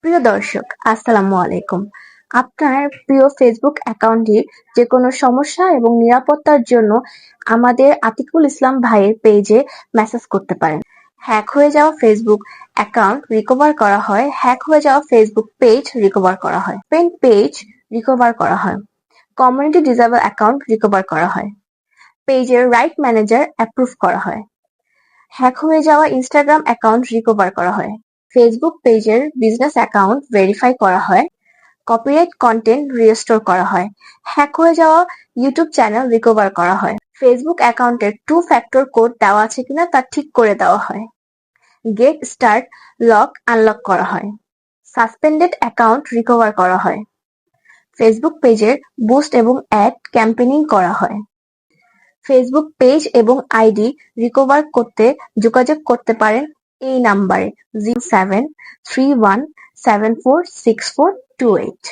প্রিয় দর্শক, আসসালামু আলাইকুম। আপনার প্রিয় ফেসবুক অ্যাকাউন্টটির যেকোনো সমস্যা এবং নিরাপত্তার জন্য আমাদের আতিকুল ইসলাম ভাইয়ের পেজে মেসেজ করতে পারেন। হ্যাক হয়ে যাওয়া ফেসবুক অ্যাকাউন্ট রিকভার করা হয়, হ্যাক হয়ে যাওয়া ফেসবুক পেজ রিকভার করা হয়, পেন্ট পেজ রিকভার করা হয়, কমিউনিটি ডিসেবল অ্যাকাউন্ট রিকভার করা হয়, পেজের রাইট ম্যানেজার অ্যাপ্রুভ করা হয়, হ্যাক হয়ে যাওয়া ইনস্টাগ্রাম অ্যাকাউন্ট রিকভার করা হয়, ফেসবুক পেজের বিজনেস অ্যাকাউন্ট ভেরিফাই করা হয়, কপিরাইট কন্টেন্ট রিস্টোর করা হয়, হ্যাক হয়ে যাওয়া ইউটিউব চ্যানেল রিকভার করা হয়, ফেসবুক অ্যাকাউন্টের 2 ফ্যাক্টর কোড দেওয়া আছে কিনা তা ঠিক করে দেওয়া হয়, গেট স্টার্ট লক আনলক করা হয়, সাসপেন্ডেড অ্যাকাউন্ট রিকভার করা হয়, ফেসবুক পেজের বুস্ট এবং অ্যাড ক্যাম্পেইনিং করা হয়। ফেসবুক পেজ এবং আইডি রিকভার করতে যোগাযোগ করতে পারেন এই নাম্বারে 0731746428।